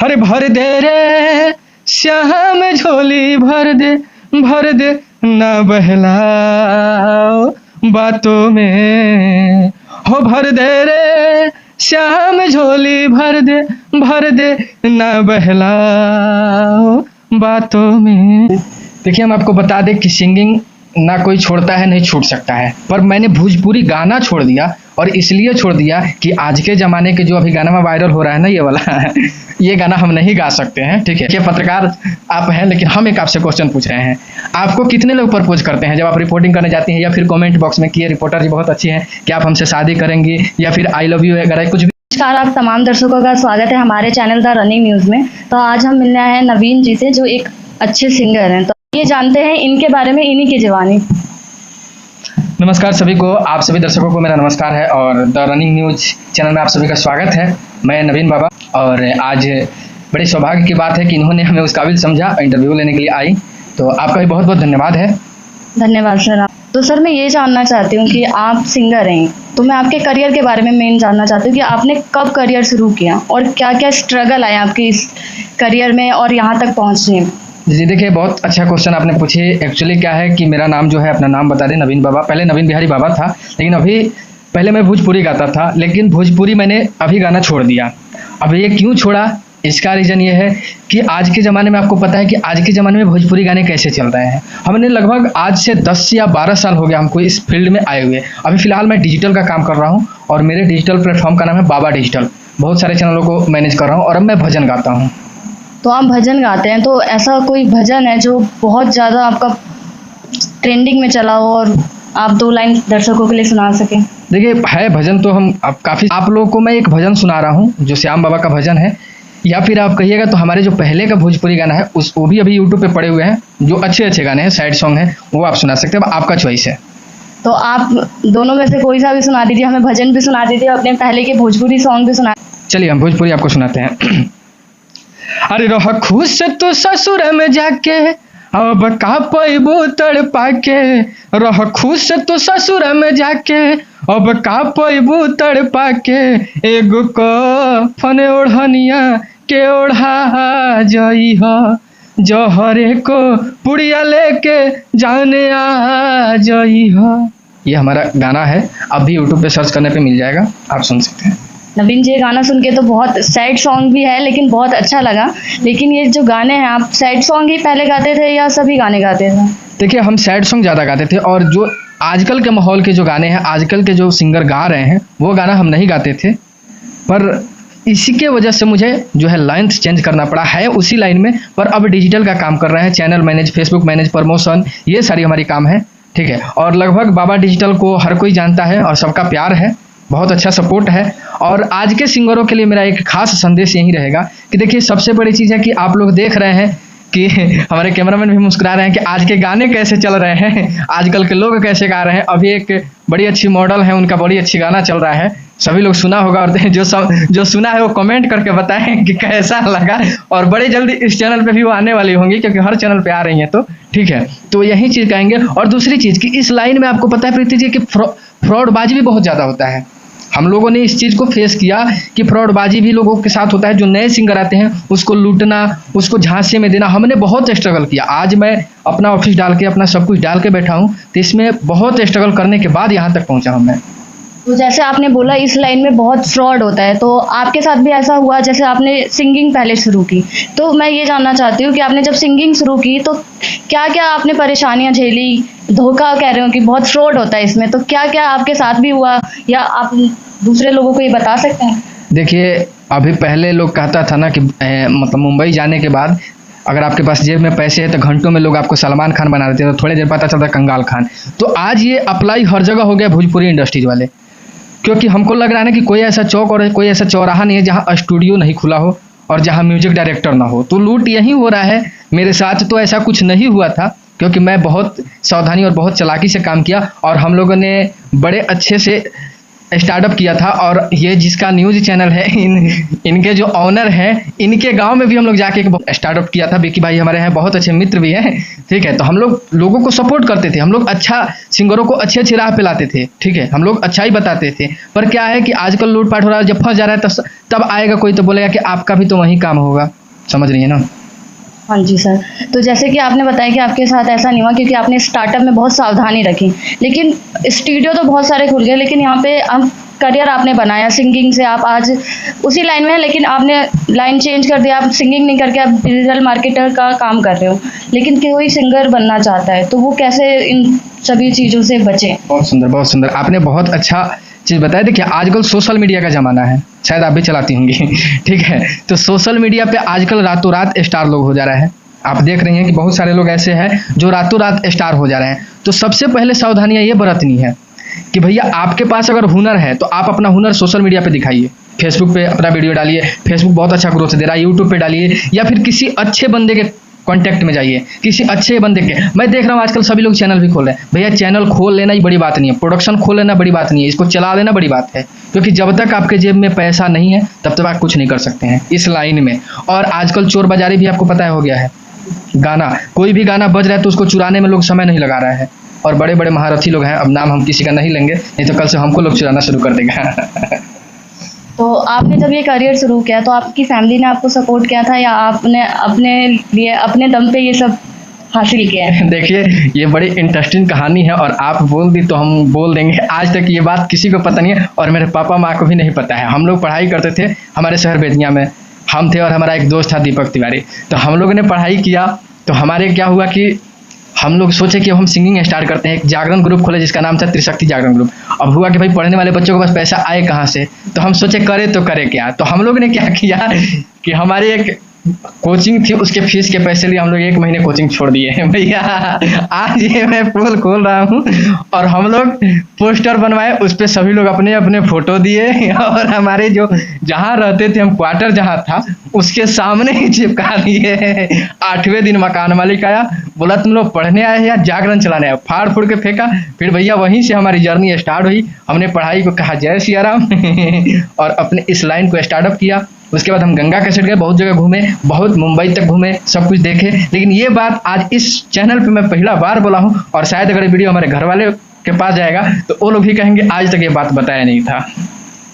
अरे भर दे रे श्याम झोली भर दे ना बहलाओ बातों में। हो भर दे रे श्याम झोली भर दे ना बहलाओ बातों में। देखिए हम आपको बता दें कि सिंगिंग ना कोई छोड़ता है नहीं छूट सकता है, पर मैंने भोजपुरी गाना छोड़ दिया और इसलिए छोड़ दिया कि आज के ज़माने के जो अभी गाना में वायरल हो रहा है ना ये वाला ये गाना हम नहीं गा सकते हैं। ठीक है, ये पत्रकार आप हैं, लेकिन हम एक आपसे क्वेश्चन पूछ रहे हैं। आपको कितने लोग प्रपोज करते हैं जब आप रिपोर्टिंग करने जाती हैं, या फिर कमेंट बॉक्स में कि ये रिपोर्टर जी बहुत अच्छी हैं, कि आप हमसे शादी करेंगी, या फिर आई लव यू वगैरह कुछ भी। नमस्कार, आप तमाम दर्शकों का स्वागत है हमारे चैनल द रनिंग न्यूज़ में। तो आज हम मिलने आए हैं नवीन जी से, जो एक अच्छे सिंगर हैं। तो ये जानते हैं इनके बारे में, इन्हीं की जुबानी। नमस्कार सभी को, आप सभी दर्शकों को मेरा नमस्कार है और द रनिंग न्यूज़ चैनल में आप सभी का स्वागत है। मैं नवीन बाबा, और आज बड़े सौभाग्य की बात है कि इन्होंने हमें उस काबिल समझा, इंटरव्यू लेने के लिए आई, तो आपका भी बहुत बहुत धन्यवाद है। धन्यवाद सर। तो सर मैं ये जानना चाहती हूँ कि आप सिंगर हैं, तो मैं आपके करियर के बारे में मेन जानना चाहती हूँ कि आपने कब करियर शुरू किया और क्या क्या स्ट्रगल आए आपके इस करियर में और यहाँ तक पहुँचने में। जी देखिए, बहुत अच्छा क्वेश्चन आपने पूछे। एक्चुअली क्या है कि मेरा नाम जो है, अपना नाम बता दें, नवीन बाबा। पहले नवीन बिहारी बाबा था, लेकिन अभी पहले मैं भोजपुरी गाता था, लेकिन भोजपुरी मैंने अभी गाना छोड़ दिया। अब ये क्यों छोड़ा, इसका रीज़न ये है कि आज के ज़माने में आपको पता है कि आज के ज़माने में भोजपुरी गाने कैसे चल रहे हैं। हमने लगभग आज से 10 या 12 साल हो गया हमको इस फील्ड में आए हुए। अभी फ़िलहाल मैं डिजिटल का काम कर रहा हूँ और मेरे डिजिटल प्लेटफॉर्म का नाम है बाबा डिजिटल। बहुत सारे चैनलों को मैनेज कर रहा हूँ और अब मैं भजन गाता हूँ। तो आप भजन गाते हैं, तो ऐसा कोई भजन है जो बहुत ज़्यादा आपका ट्रेंडिंग में चला हो और आप 2 लाइन दर्शकों के लिए सुना सकें? देखिए है भजन तो हम काफ़ी, आप लोगों को मैं एक भजन सुना रहा हूँ जो श्याम बाबा का भजन है, या फिर आप कहिएगा तो हमारे जो पहले का भोजपुरी गाना है वो भी अभी यूट्यूब पे पड़े हुए हैं, जो अच्छे अच्छे गाने हैं, सैड सॉन्ग हैं, वो आप सुना सकते हैं। आपका चॉइस है। तो आप दोनों में से कोई सा भी सुना दीजिए, हमें भजन भी सुना दीजिए, अपने पहले के भोजपुरी सॉन्ग भी सुना। चलिए हम भोजपुरी आपको सुनाते हैं। अरे रह खुश तो ससुर में जाके अब का पैबू तड़पा के, रह खुश तो ससुर में जाके अब का पैबू तड़पा के, एगो कफन ओढ़निया के ओढ़ा जई हो, जहरे को पुड़िया लेके जाने आ जई हो। ये हमारा गाना है, अब भी यूट्यूब पे सर्च करने पे मिल जाएगा, आप सुन सकते हैं। नवीन जी, गाना सुन के तो बहुत सैड सॉन्ग भी है, लेकिन बहुत अच्छा लगा। लेकिन ये जो गाने हैं, आप सैड सॉन्ग ही पहले गाते थे या सभी गाने गाते थे? देखिए हम सैड सॉन्ग ज़्यादा गाते थे, और जो आजकल के माहौल के जो गाने हैं, आजकल के जो सिंगर गा रहे हैं, वो गाना हम नहीं गाते थे। पर इसी के वजह से मुझे जो है लाइन चेंज करना पड़ा है उसी लाइन में, पर अब डिजिटल का काम कर रहे हैं, channel manage, Facebook manage, promotion, ये सारी हमारी काम है। ठीक है, और लगभग बाबा डिजिटल को हर कोई जानता है और सबका प्यार है, बहुत अच्छा सपोर्ट है। और आज के सिंगरों के लिए मेरा एक खास संदेश यही रहेगा कि देखिए, सबसे बड़ी चीज़ है कि आप लोग देख रहे हैं कि हमारे कैमरामैन भी मुस्कुरा रहे हैं कि आज के गाने कैसे चल रहे हैं, आजकल के लोग कैसे गा रहे हैं। अभी एक बड़ी अच्छी मॉडल है, उनका बड़ी अच्छी गाना चल रहा है, सभी लोग सुना होगा, और जो सुना है वो कमेंट करके बताएं कि कैसा लगा। और बड़े जल्दी इस चैनल पे भी वो आने वाली होंगी, क्योंकि हर चैनल पे आ रही हैं। तो ठीक है, तो यही चीज़ कहेंगे। और दूसरी चीज़ कि इस लाइन में आपको पता है प्रीति जी कि फ्रॉडबाजी भी बहुत ज़्यादा होता है। हम लोगों ने इस चीज़ को फेस किया कि फ्रॉडबाजी भी लोगों के साथ होता है। जो नए सिंगर आते हैं उसको लूटना, उसको झांसे में देना, हमने बहुत स्ट्रगल किया। आज मैं अपना ऑफिस डाल के, अपना सब कुछ डाल के बैठा हूँ, तो इसमें बहुत स्ट्रगल करने के बाद यहाँ तक पहुँचा हूँ मैं। तो जैसे आपने बोला इस लाइन में बहुत फ्रॉड होता है, तो आपके साथ भी ऐसा हुआ? जैसे आपने सिंगिंग पहले शुरू की, तो मैं ये जानना चाहती हूँ कि आपने जब सिंगिंग शुरू की तो क्या क्या आपने परेशानियाँ झेली? धोखा कह रहे हो कि बहुत फ्रॉड होता है इसमें, तो क्या क्या आपके साथ भी हुआ, या आप दूसरे लोगों को ये बता सकते हैं? देखिए, अभी पहले लोग कहता था ना कि मतलब मुंबई जाने के बाद अगर आपके पास जेब में पैसे हैं तो घंटों में लोग आपको सलमान खान बना देते हैं, तो थोड़ी देर पता चलता कंगाल खान। तो आज ये अप्लाई हर जगह हो गया भोजपुरी इंडस्ट्रीज वाले, क्योंकि हमको लग रहा है ना कि कोई ऐसा चौक और कोई ऐसा चौराहा नहीं है जहाँ स्टूडियो नहीं खुला हो और जहाँ म्यूजिक डायरेक्टर ना हो। तो लूट यही हो रहा है। मेरे साथ तो ऐसा कुछ नहीं हुआ था, क्योंकि मैं बहुत सावधानी और बहुत चालाकी से काम किया, और हम लोगों ने बड़े अच्छे से स्टार्टअप किया था, और ये जिसका न्यूज़ चैनल है, इनके जो ऑनर हैं, इनके गांव में भी हम लोग जाके स्टार्टअप किया था। विकी भाई हमारे हैं, बहुत अच्छे मित्र भी हैं, ठीक है। तो हम लोग लोगों को सपोर्ट करते थे, हम लोग अच्छा सिंगरों को अच्छी अच्छी राह पे लाते थे, ठीक है, हम लोग अच्छा ही बताते थे। पर क्या है कि आजकल लूटपाट हो रहा है, जब फंस जा रहा है तब आएगा कोई तो बोलेगा कि आपका भी तो वही काम होगा, समझ रही है ना। हाँ जी सर। तो जैसे कि आपने बताया कि आपके साथ ऐसा नहीं हुआ क्योंकि आपने स्टार्टअप में बहुत सावधानी रखी, लेकिन स्टूडियो तो बहुत सारे खुल गए, लेकिन यहाँ पे हम करियर आपने बनाया सिंगिंग से, आप आज उसी लाइन में हैं, लेकिन आपने लाइन चेंज कर दिया, आप सिंगिंग नहीं करके आप डिजिटल मार्केटर का काम कर रहे हो। लेकिन कोई सिंगर बनना चाहता है तो वो कैसे इन सभी चीज़ों से बचे? बहुत सुंदर, बहुत सुंदर, आपने बहुत अच्छा चीज़ बताया। देखिए आजकल सोशल मीडिया का ज़माना है, शायद आप भी चलाती होंगी, ठीक है। तो सोशल मीडिया पे आजकल रातों रात स्टार लोग हो जा रहे हैं। आप देख रही हैं कि बहुत सारे लोग ऐसे हैं जो रातों रात स्टार हो जा रहे हैं। तो सबसे पहले सावधानियां ये बरतनी है कि भैया आपके पास अगर हुनर है तो आप अपना हुनर सोशल मीडिया पे दिखाइए। फेसबुक पे अपना वीडियो डालिए, फेसबुक बहुत अच्छा ग्रोथ दे रहा है, यूट्यूब पे डालिए, या फिर किसी अच्छे बंदे के कांटेक्ट में जाइए, किसी अच्छे बंदे के। मैं देख रहा हूँ आजकल सभी लोग चैनल भी खोल रहे हैं। भैया चैनल खोल लेना ही बड़ी बात नहीं है, प्रोडक्शन खोल लेना बड़ी बात नहीं है, इसको चला लेना बड़ी बात है। क्योंकि जब तक आपके जेब में पैसा नहीं है तब तक आप कुछ नहीं कर सकते हैं इस लाइन में। और आजकल चोर बाजारी भी आपको पता हो गया है। गाना, कोई भी गाना बज रहा है तो उसको चुराने में लोग समय नहीं लगा रहा है, और बड़े बड़े महारथी लोग हैं, अब नाम हम किसी का नहीं लेंगे, नहीं तो कल से हमको लोग चुराना शुरू कर देगा। तो आपने जब ये करियर शुरू किया तो आपकी फैमिली ने आपको सपोर्ट किया था या आपने अपने लिए अपने दम पे ये सब हासिल किया है? देखिए ये बड़ी इंटरेस्टिंग कहानी है, और आप बोल दी तो हम बोल देंगे। आज तक ये बात किसी को पता नहीं है, और मेरे पापा माँ को भी नहीं पता है। हम लोग पढ़ाई करते थे हमारे शहर बेतिया में, हम थे और हमारा एक दोस्त था दीपक तिवारी। तो हम लोगों ने पढ़ाई किया, तो हमारे क्या हुआ कि हम लोग सोचे कि हम सिंगिंग स्टार्ट करते हैं। एक जागरण ग्रुप खोले जिसका नाम था त्रिशक्ति जागरण ग्रुप। अब हुआ कि भाई पढ़ने वाले बच्चों के पास पैसा आए कहाँ से, तो हम सोचे करे तो करे क्या। तो हम लोग ने क्या किया कि हमारे एक कोचिंग थी, उसके फीस के पैसे लिए हम लोग 1 महीने कोचिंग छोड़ दिए हैं भैया। आज ये मैं पोल खोल रहा हूँ, और हम लोग पोस्टर बनवाए, उस पर सभी लोग अपने अपने फोटो दिए, और हमारे जो जहाँ रहते थे हम, क्वार्टर जहाँ था उसके सामने ही चिपका दिए। 8वें दिन मकान मालिक आया, बोला तुम लोग पढ़ने आए या जागरण चलाने आए, फाड़ फूड़ के फेंका। फिर भैया वहीं से हमारी जर्नी स्टार्ट हुई। हमने पढ़ाई को कहा जय सिया राम और अपने इस लाइन को स्टार्टअप किया। उसके बाद हम गंगा कैसेट गए, बहुत जगह घूमे, बहुत मुंबई तक घूमे, सब कुछ देखे। लेकिन ये बात आज इस चैनल पे मैं पहला बार बोला हूँ, और शायद अगर वीडियो हमारे घर वाले के पास जाएगा तो वो लोग भी कहेंगे आज तक ये बात बताया नहीं था।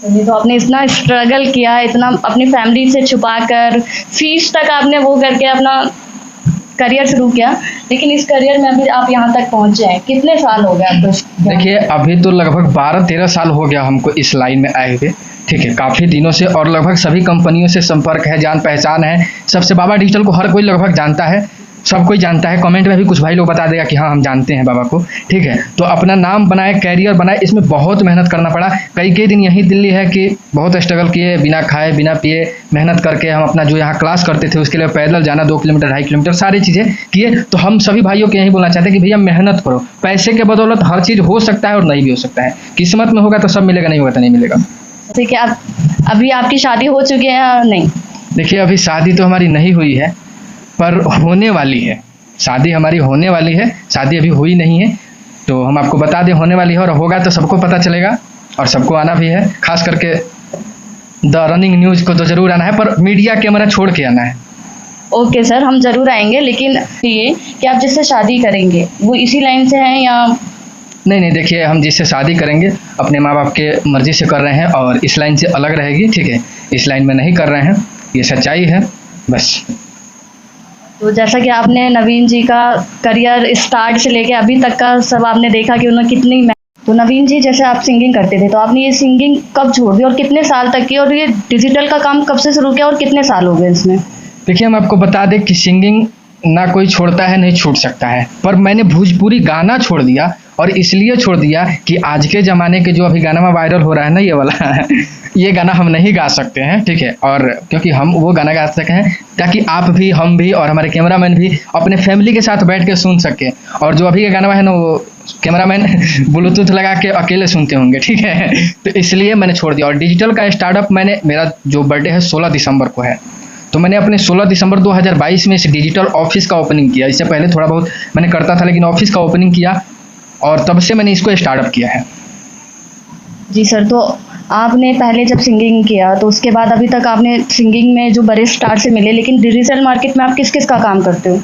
तो आपने इतना स्ट्रगल किया, इतना अपनी फैमिली से छुपा कर, फीस तक आपने वो करके अपना करियर शुरू किया, लेकिन इस करियर में अभी आप यहाँ तक पहुँचे हैं। कितने साल हो गए आपको? देखिए अभी तो लगभग 12-13 साल हो गया हमको इस लाइन में आए हुए, ठीक है, काफ़ी दिनों से। और लगभग सभी कंपनियों से संपर्क है, जान पहचान है सबसे। बाबा डिजिटल को हर कोई लगभग जानता है, सब कोई जानता है। कमेंट में भी कुछ भाई लोग बता देगा कि हाँ हम जानते हैं बाबा को, ठीक है। तो अपना नाम बनाए, कैरियर बनाए, इसमें बहुत मेहनत करना पड़ा। कई दिन यही दिल्ली है कि बहुत स्ट्रगल किए, बिना खाए बिना पिए मेहनत करके हम अपना जो यहाँ क्लास करते थे उसके लिए पैदल जाना 2 किलोमीटर 2.5 किलोमीटर, सारी चीज़ें किए। तो हम सभी भाइयों को यही बोलना चाहते हैं कि भैया मेहनत करो, पैसे के बदौलत हर चीज़ हो सकता है और नहीं भी हो सकता है। किस्मत में होगा तो सब मिलेगा, नहीं होगा तो नहीं मिलेगा। ठीक है, आप अभी आपकी शादी हो चुकी है या नहीं? देखिए अभी शादी तो हमारी नहीं हुई है, पर होने वाली है। शादी हमारी होने वाली है, शादी अभी हुई नहीं है। तो हम आपको बता दें होने वाली है, और होगा तो सबको पता चलेगा, और सबको आना भी है। खास करके द रनिंग न्यूज़ को तो ज़रूर आना है, पर मीडिया कैमरा छोड़ के आना है। ओके सर, हम ज़रूर आएंगे। लेकिन ये कि आप जिससे शादी करेंगे वो इसी लाइन से हैं या? नहीं, देखिए हम जिससे शादी करेंगे अपने माँ बाप के मर्ज़ी से कर रहे हैं, और इस लाइन से अलग रहेगी, ठीक है। इस लाइन में नहीं कर रहे हैं, ये सच्चाई है बस। तो जैसा कि आपने नवीन जी का करियर स्टार्ट से लेके अभी तक का सब आपने देखा कि उन्होंने कितनी, तो नवीन जी जैसे आप सिंगिंग करते थे तो आपने ये सिंगिंग कब छोड़ दी और कितने साल तक की, और ये डिजिटल का काम कब से शुरू किया और कितने साल हो गए इसमें? देखिए हम आपको बता दें कि सिंगिंग ना कोई छोड़ता है नहीं छूट सकता है, पर मैंने भोजपुरी गाना छोड़ दिया। और इसलिए छोड़ दिया कि आज के ज़माने के जो अभी गाना में वायरल हो रहा है ना, ये वाला ये गाना हम नहीं गा सकते हैं, ठीक है। और क्योंकि हम वो गाना गा सकते हैं ताकि आप भी, हम भी और हमारे कैमरामैन भी अपने फैमिली के साथ बैठ के सुन सके। और जो अभी का गाना है ना, वो कैमरामैन ब्लूटूथ लगा के अकेले सुनते होंगे, ठीक है। तो इसलिए मैंने छोड़ दिया। और डिजिटल का स्टार्टअप मेरा जो बर्थडे है 16 दिसंबर को है, तो मैंने अपने 16 दिसंबर 2022 में इस डिजिटल ऑफिस का ओपनिंग किया। इससे पहले थोड़ा बहुत मैंने करता था, लेकिन ऑफिस का ओपनिंग किया और तब से मैंने इसको स्टार्टअप किया है। जी सर, तो आपने पहले जब सिंगिंग किया तो उसके बाद अभी तक आपने सिंगिंग में जो बड़े स्टार से मिले, लेकिन डिजिटल मार्केट में आप किस किस का काम करते हो?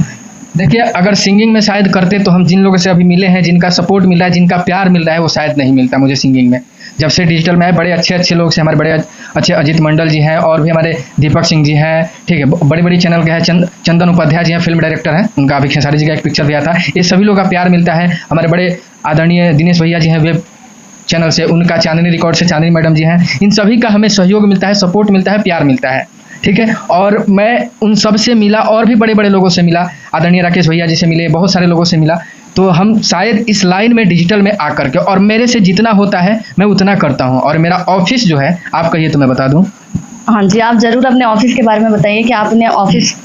देखिए, अगर सिंगिंग में शायद करते तो हम जिन लोगों से अभी मिले हैं, जिनका सपोर्ट मिल रहा है, जिनका प्यार मिल रहा है, वो शायद नहीं मिलता मुझे सिंगिंग में। जब से डिजिटल में आए, बड़े अच्छे-अच्छे लोग से हमारे बड़े अच्छे अजीत मंडल जी हैं और भी हमारे दीपक सिंह जी हैं, ठीक है? बड़ी-बड़ी चैनल के हैं, चंदन उपाध्याय जी हैं, फ़िल्म डायरेक्टर हैं, उनका अभी खेसारी जी का एक पिक्चर भी आया था। ये सभी लोग का प्यार मिलता है। हमारे बड़े आदरणीय दिनेश भैया जी हैं वेब चैनल से, उनका चांदनी रिकॉर्ड से चांदनी मैडम जी हैं। इन सभी का हमें सहयोग मिलता है, सपोर्ट मिलता है, प्यार मिलता है, ठीक है? और मैं उन सब से मिला और भी बड़े-बड़े लोगों से मिला, आदरणीय राकेश भैया जी से मिले, बहुत सारे लोगों से मिला। तो हम शायद इस लाइन में डिजिटल में आकर के, और मेरे से जितना होता है मैं उतना करता हूँ। और मेरा ऑफ़िस जो है, आप कहिए तो मैं बता दूँ। हाँ जी, आप ज़रूर अपने ऑफ़िस के बारे में बताइए कि आपने ऑफ़िस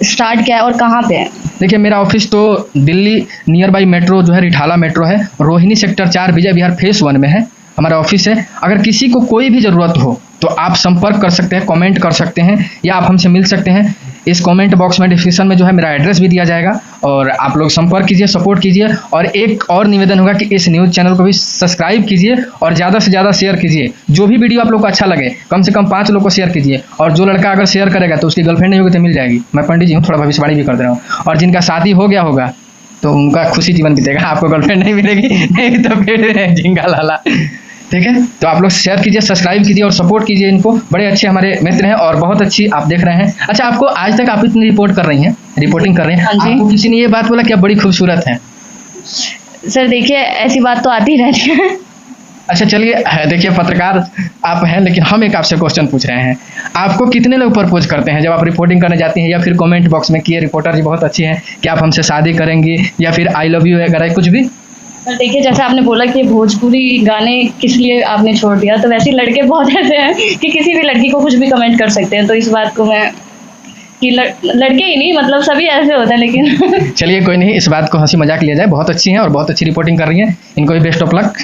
स्टार्ट किया है और कहाँ पे है? देखिए, मेरा ऑफ़िस तो दिल्ली नियर बाई मेट्रो जो है, रिठाला मेट्रो है, रोहिणी सेक्टर 4 विजय विहार फेज़ 1 में है हमारा ऑफ़िस है। अगर किसी को कोई भी ज़रूरत हो तो आप संपर्क कर सकते हैं, कमेंट कर सकते हैं या आप हमसे मिल सकते हैं। इस कमेंट बॉक्स में डिस्क्रिप्शन में जो है मेरा एड्रेस भी दिया जाएगा और आप लोग संपर्क कीजिए, सपोर्ट कीजिए। और एक और निवेदन होगा कि इस न्यूज़ चैनल को भी सब्सक्राइब कीजिए और ज़्यादा से ज़्यादा शेयर कीजिए। जो भी वीडियो आप लोग को अच्छा लगे, कम से कम 5 लोग को शेयर कीजिए। और जो लड़का अगर शेयर करेगा तो उसकी गर्लफ्रेंड नहीं होगी तो मिल जाएगी। मैं पंडित जी हूँ, थोड़ा भविष्यवाणी भी कर दे रहा हूँ। और जिनका शादी हो गया होगा तो उनका खुशी जीवन बीतेगा, आपको गर्लफ्रेंड नहीं मिलेगी, नहीं तो फिर झिंगा लाला, ठीक है? तो आप लोग शेयर कीजिए, सब्सक्राइब कीजिए और सपोर्ट कीजिए इनको। बड़े अच्छे हमारे मित्र हैं और बहुत अच्छी आप देख रहे हैं। अच्छा, आपको आज तक आप इतनी रिपोर्टिंग कर रही हैं, हाँ जी। आपको किसी ने ये बात बोला कि आप बड़ी खूबसूरत हैं? सर देखिए, ऐसी बात तो आती रहती है। अच्छा चलिए, देखिए पत्रकार आप हैं, लेकिन हम एक आपसे क्वेश्चन पूछ रहे हैं। आपको कितने लोग प्रपोज करते हैं जब आप रिपोर्टिंग करने जाती हैं, या फिर कमेंट बॉक्स में कि ये रिपोर्टर जी बहुत अच्छी हैं, कि आप हमसे शादी करेंगी, या फिर आई लव यू वगैरह कुछ भी? सर देखिए, जैसे आपने बोला कि भोजपुरी गाने किस लिए आपने छोड़ दिया, तो वैसे ही लड़के बहुत ऐसे हैं कि किसी भी लड़की को कुछ भी कमेंट कर सकते हैं। तो इस बात को मैं कि लड़के ही नहीं, मतलब सभी ऐसे होते हैं, लेकिन चलिए कोई नहीं, इस बात को हंसी मजाक लिया जाए। बहुत अच्छी हैं और बहुत अच्छी रिपोर्टिंग कर रही हैं, इनको भी बेस्ट ऑफ लक।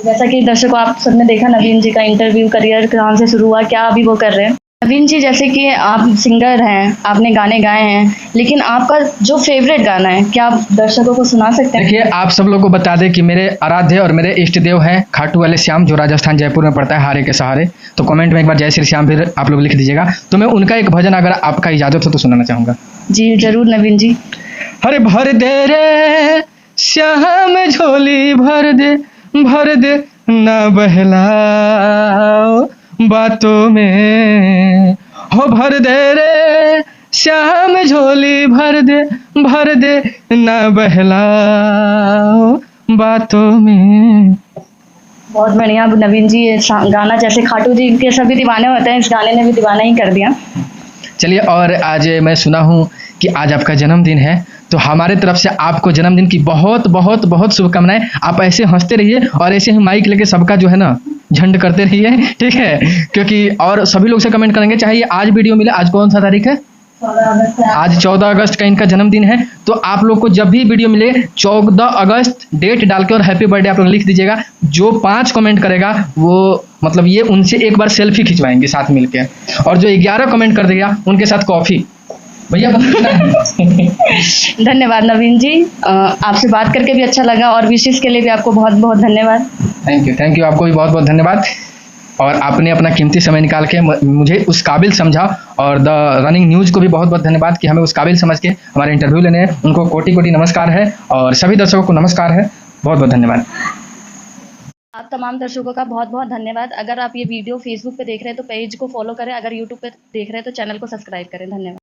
जैसा कि दर्शकों आप सबने देखा, नवीन जी का इंटरव्यू करियर कहाँ से शुरू हुआ, क्या अभी वो कर रहे हैं। नवीन जी, जैसे कि आप सिंगर हैं, आपने गाने गाए हैं, लेकिन आपका जो फेवरेट गाना है, क्या आप दर्शकों को सुना सकते हैं? देखिए, आप सब लोग को बता दें कि मेरे आराध्य और मेरे इष्ट देव हैं खाटू वाले श्याम, जो राजस्थान जयपुर में पड़ता है, हारे के सहारे। तो कमेंट में एक बार जय श्री श्याम भी आप लोग लिख दीजिएगा। तो मैं उनका एक भजन अगर आपका इजाज़त हो तो सुनाना चाहूँगा। जी जरूर नवीन जी। हरे भर दे रे श्याम झोली भर दे ना बहलाओ बातों में, हो भर दे रे श्याम झोली भर दे ना बहलाओ बातों में। बहुत बढ़िया नवीन जी, ये गाना जैसे खाटू जी के सभी दीवाने होते हैं, इस गाने ने भी दीवाना ही कर दिया। चलिए, और आज मैं सुना हूँ कि आज आपका जन्मदिन है, तो हमारे तरफ से आपको जन्मदिन की बहुत बहुत बहुत शुभकामनाएं। आप ऐसे हंसते रहिए और ऐसे ही माइक लेके सबका जो है ना झंड करते रहिए, ठीक है? क्योंकि और सभी लोग से कमेंट करेंगे, चाहे ये आज वीडियो मिले। आज कौन सा तारीख है? 14 अगस्त है। आज 14 अगस्त का इनका जन्मदिन है। तो आप लोग को जब भी वीडियो मिले 14 अगस्त डेट डाल के और हैप्पी बर्थडे आप लोग लिख दीजिएगा। जो 5 कमेंट करेगा वो मतलब ये उनसे एक बार सेल्फी खिंचवाएंगे साथ मिलके, और जो 11 कमेंट कर देगा उनके साथ कॉफ़ी। भैया धन्यवाद नवीन जी, आपसे बात करके भी अच्छा लगा और विशेष के लिए भी आपको बहुत बहुत धन्यवाद। थैंक यू, आपको भी बहुत बहुत धन्यवाद। और आपने अपना कीमती समय निकाल के मुझे उस काबिल समझा, और द रनिंग न्यूज़ को भी बहुत बहुत धन्यवाद कि हमें उस काबिल समझ के हमारे इंटरव्यू लेने हैं। उनको कोटि कोटि नमस्कार है और सभी दर्शकों को नमस्कार है। बहुत बहुत धन्यवाद। आप तमाम दर्शकों का बहुत बहुत धन्यवाद। अगर आप ये वीडियो फेसबुक पे देख रहे हैं तो पेज को फॉलो करें, अगर यूट्यूब पे देख रहे हैं तो चैनल को सब्सक्राइब करें। धन्यवाद।